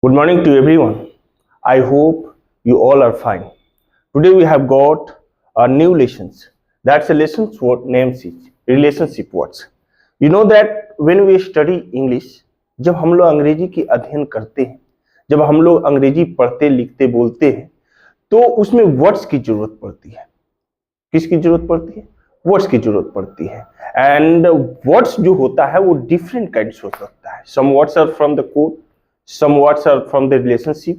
Good morning to everyone. I hope you all are fine. Today we have got a new lessons. That's a lesson what names is relationship words. You know that when we study English, जब हम लोग अंग्रेजी की अध्ययन करते हैं, जब हम लोग अंग्रेजी पढ़ते लिखते बोलते हैं, तो उसमें वर्ड्स की जरूरत पड़ती है. किसकी जरूरत पड़ती है? वर्ड्स की जरूरत पड़ती है. एंड वर्ड्स जो होता है वो डिफरेंट काइंड्स हो सकता है. Some words are from the code, some words are from the relationship,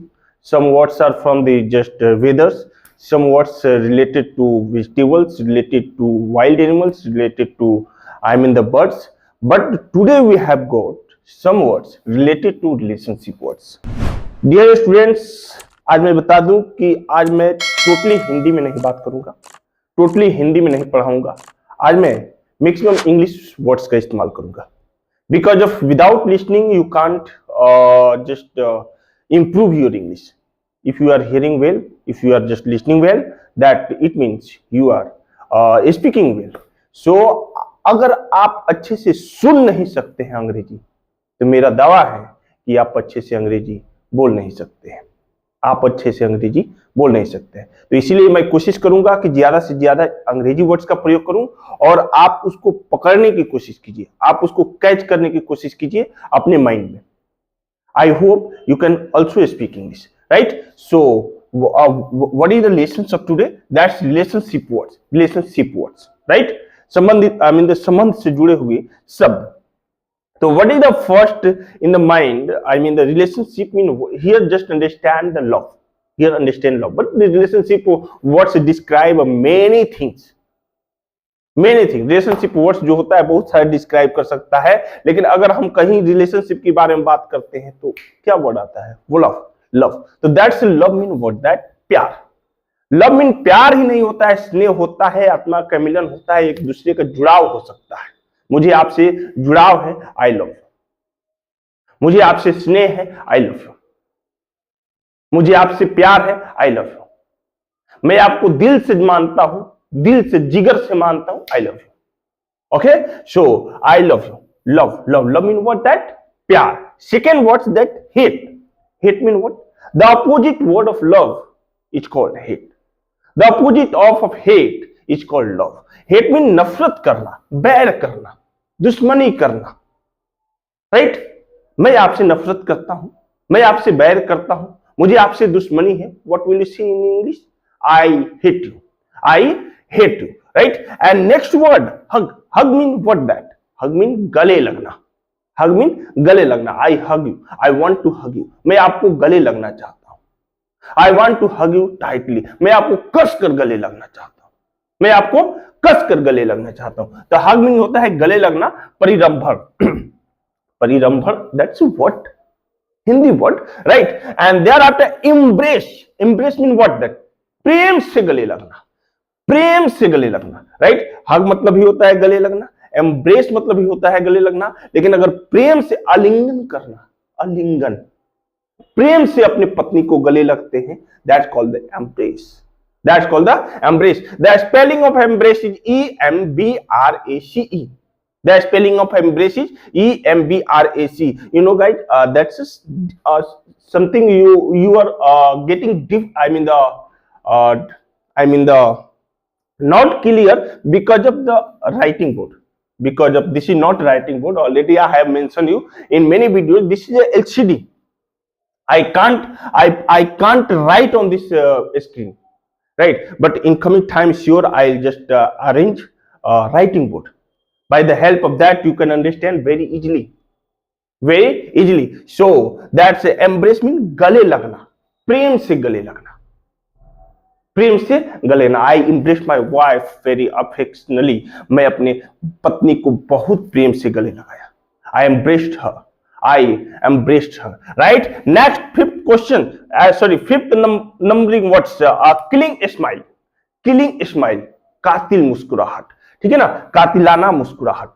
some words are from the just weathers, some words related to vegetables, related to wild animals, related to the birds. But today we have got some words related to relationship words. Dear students, आज मैं बता दूं कि आज मैं totally Hindi में नहीं बात करूंगा, टोटली हिंदी में नहीं पढ़ाऊंगा. आज मैं मैक्सिमम इंग्लिश वर्ड्स का इस्तेमाल करूंगा. Because of without listening you can't just improve your English. If you are hearing well, if you are just listening well, that it means you are speaking well. So अगर आप अच्छे से सुन नहीं सकते हैं अंग्रेजी, तो मेरा दावा है कि आप अच्छे से अंग्रेजी बोल नहीं सकते हैं. आप अच्छे से अंग्रेजी बोल नहीं सकते हैं. तो इसीलिए मैं कोशिश करूंगा कि ज्यादा से ज्यादा अंग्रेजी वर्ड्स का प्रयोग करूं और आप उसको पकड़ने की कोशिश कीजिए, आप उसको कैच करने की कोशिश कीजिए अपने माइंड में. I hope you can also speak English, right? So what is the lessons of today? That's relationship words. Relationship words, right? संबंधित संबंध से जुड़े हुए शब्द. So what is the first in the mind? The relationship mean here just understand the love. Here understand love. But the relationship words describe many things. Many things. Relationship words जो होता है बहुत सारे describe कर सकता है. लेकिन अगर हम कहीं relationship के बारे में बात करते हैं तो क्या word आता है? वो love. Love. तो that's love mean what? That प्यार. Love mean प्यार ही नहीं होता है, स्नेह होता है, आत्मा का मिलन होता है, एक दूसरे का जुड़ाव हो सकता है. मुझे आपसे जुड़ाव है, आई लव यू. मुझे आपसे स्नेह है, आई लव यू. मुझे आपसे प्यार है, आई लव यू. मैं आपको दिल से मानता हूं, दिल से जिगर से मानता हूं, I love you. Okay, so I love you. Love love love mean what? That प्यार. Second word that hate. Hate mean what? The opposite word of love is called hate. The opposite of hate is called love. Hate mean नफरत करना, बैर करना, दुश्मनी करना, right? मैं आपसे नफरत करता हूं, मैं आपसे बैर करता हूं, मुझे आपसे दुश्मनी है. What will you say in English? I hate you. I hate you, right? And next word hug. Hug mean what? That hug mean गले लगना. हग मीन गले लगना. I hug you. I want to hug you. मैं आपको गले लगना चाहता हूं. I want to hug you tightly. मैं आपको कस कर गले लगना चाहता हूं. मैं आपको कस कर गले लगना चाहता हूं. तो हग मीन होता है गले लगना. परिरंभण. परिरंभण, that's what? Hindi word, right? And thereafter embrace. Embrace mean what? That प्रेम से गले लगना. प्रेम से गले लगना, राइट? हग मतलब ही होता है गले लगना, एम्ब्रेस मतलब ही होता है गले लगना. लेकिन अगर प्रेम से आलिंगन करना, आलिंगन, प्रेम से अपने पत्नी को गले लगते हैं, that's called the embrace. That's called the embrace. The spelling of embrace is E-M-B-R-A-C-E. The spelling of embrace is E-M-B-R-A-C. You know, guys, that's something you are getting the not clear because of the writing board. Because of this is not writing board. Already I have mentioned you in many videos. This is a LCD. I can't write on this screen. Right, but in coming time, sure, I'll just arrange a writing board. By the help of that, you can understand very easily, very easily. So that's embrace mean गले लगना, प्रेम से गले लगना, प्रेम से गले लगना. I embraced my wife very affectionately. मैं अपने पत्नी को बहुत प्रेम से गले लगाया. I embraced her. I embraced her, right? Next, fifth question. Fifth numbering words. Killing smile. Killing smile. कातिल मुस्कुराहट. ठीक है ना? कातिलाना मुस्कुराहट.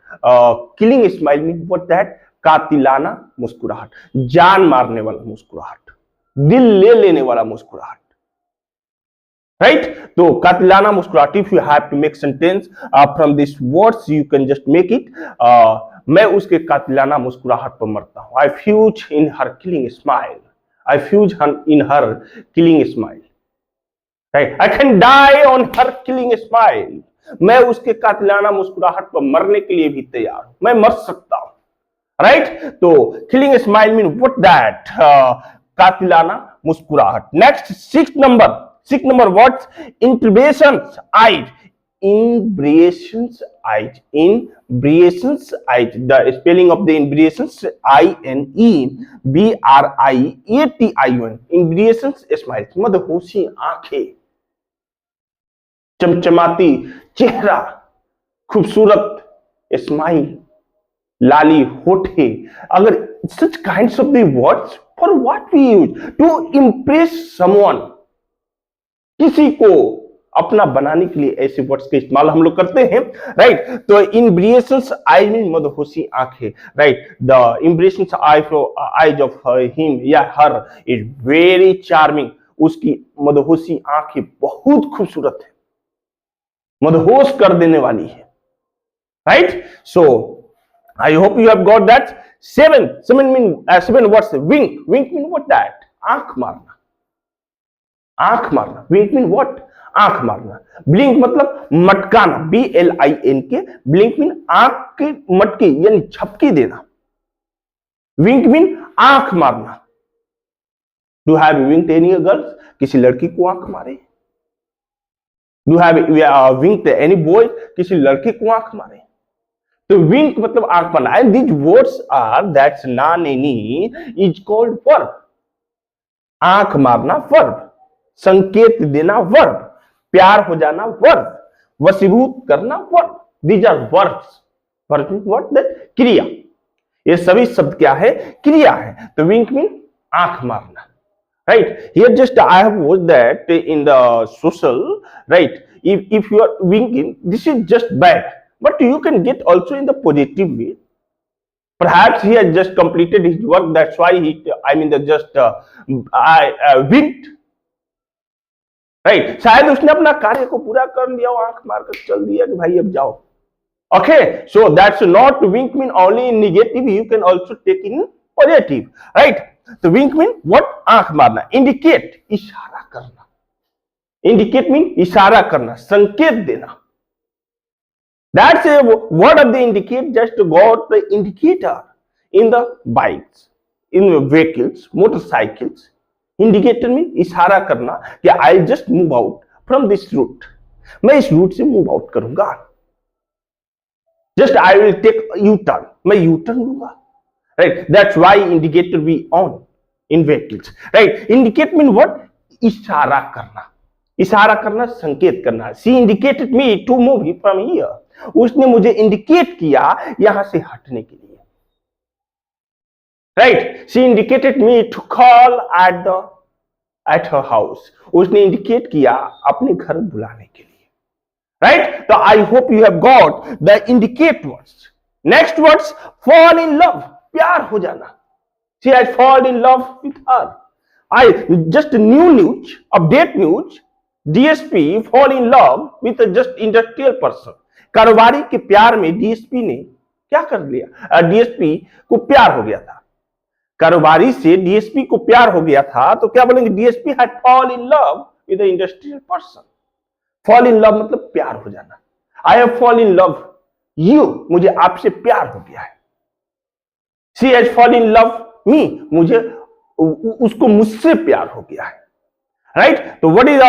Killing smile means what? that कातिलाना मुस्कुराहट. जान मारने वाला मुस्कुराहट, दिल ले लेने वाला मुस्कुराहट, right? तो कातिलाना मुस्कुराहट. If you have to make sentence from these words, you can just make it. मैं उसके कातिलाना मुस्कुराहट पर मरता हूं. I fuse in her killing smile. I fuse in her killing smile. Right? I can die on her killing smile. मैं उसके कातिलाना मुस्कुराहट पर मरने के लिए भी तैयार हूं, मैं मर सकता हूं. राइट? तो killing smile mean what that? कातिलाना मुस्कुराहट. Next, sixth number what? Imbriations eyes. Imbriations eyes. The spelling of the imbriations INEBRIATION. Imbriations smile. मदहोशी आंखें, चमचमाती चेहरा, खूबसूरत स्माइल, लाली होठे. अगर such kinds of the words for what we use to impress someone, किसी को अपना बनाने के लिए ऐसे वर्ड्स का इस्तेमाल हम लोग करते हैं. राइट? तो इम्ब्रिएशंस आई मीन मदहोशी आंखें. Right? The inebriations eyes of him या हर इज वेरी चार्मिंग. उसकी मदहोशी आंखें बहुत खूबसूरत है, मदहोश कर देने वाली है. Right? So I hope you have got that. seven words. Wink mean what that? आंख मारना. Wink mean what? आंख मारना. ब्लिंक मतलब मटकाना, BLINK. ब्लिंक मीन आंख की मटकी यानी झपकी देना. विंक मीन आंख मारना. Do have winked any girls? किसी लड़की को आंख मारे. Do have winked any boy? किसी लड़के को आंख मारे. तो विंक मतलब आंख मारना. And these words are that's known any is called verb. आंख मारना वर्ब, संकेत देना वर्ब, प्यार हो जाना वर्ब, वशीभूत करना verb. These are verbs. Verb mean what? That क्रिया. ये सभी शब्द क्या है? क्रिया है. तो विंक मीन आंख मारना. Right? Here just I have watched that in the social. Right? If you are winking, this is just bad. But you can get also in the positive way. Perhaps he has just completed his work. That's why I winked. Right? शायद उसने अपना कार्य को पूरा कर लिया, आंख मारकर चल दिया कि भाई अब जाओ. Okay? So that's not wink mean only in negative. You can also take in positive. Right? तो विंक मीन व्हाट? आंख मारना. इंडिकेट इशारा करना. इंडिकेट मीन इशारा करना, संकेत देना. That's a word of the indicate. Just got the indicator in the bikes, in vehicles, motorcycles. Indicator mean इशारा करना कि I just move out from this route. मैं इस रूट से मूव आउट करूंगा. Just I will take U turn. मैं U turn लूंगा. Right? That's why indicator we on in vehicles. Right? Indicate mean what? इशारा करना. इशारा करना, संकेत करना. She indicated me to move from here. उसने मुझे इंडिकेट किया यहां से हटने के लिए. Right? She indicated me to call at her house. उसने इंडिकेट किया अपने घर बुलाने के लिए. Right? तो I hope you have got the indicate words. Next words, fall in love. प्यार हो जाना. She has fallen in love with her. I just new news, update news. DSP fall in love with a just industrial person. कारोबारी के प्यार में DSP ने क्या कर लिया? डीएसपी को प्यार हो गया था. कारोबारी से डीएसपी को प्यार हो गया था, तो क्या बोलेंगे? DSP had fall in love with an industrial person. Fall in love मतलब प्यार हो जाना. I have fall in love you. मुझे आपसे प्यार हो गया है. She has fallen in love me. मुझे उसको मुझसे प्यार हो गया है. राइट? तो what is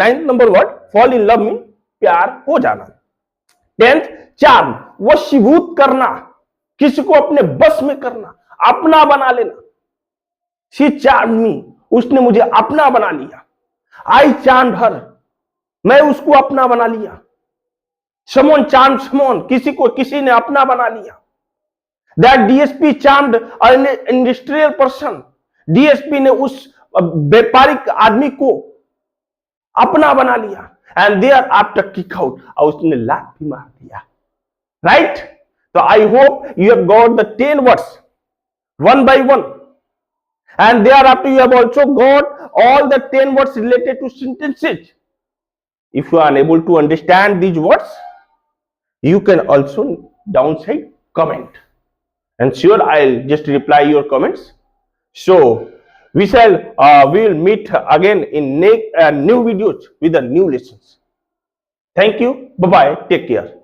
ninth number word? Fall in love mean प्यार हो जाना. 10th, चार्म, वशीभूत करना, किसी को अपने बस में करना, अपना बना लेना. She charmed me. उसने मुझे अपना बना लिया. I charmed her. मैं उसको अपना बना लिया. Someone charmed someone. किसी ने अपना बना लिया. That DSP charmed an industrial person. DSP ने उस व्यापारिक आदमी को अपना बना लिया. And there after kick out. और उसने लात भी मार दिया. Right? So I hope you have got the 10 words one by one. And thereafter you have also got all the 10 words related to sentences. If you are unable to understand these words, you can also downside comment. And sure, I'll just reply your comments. So We will meet again in new videos with the new lessons. Thank you. Bye bye. Take care.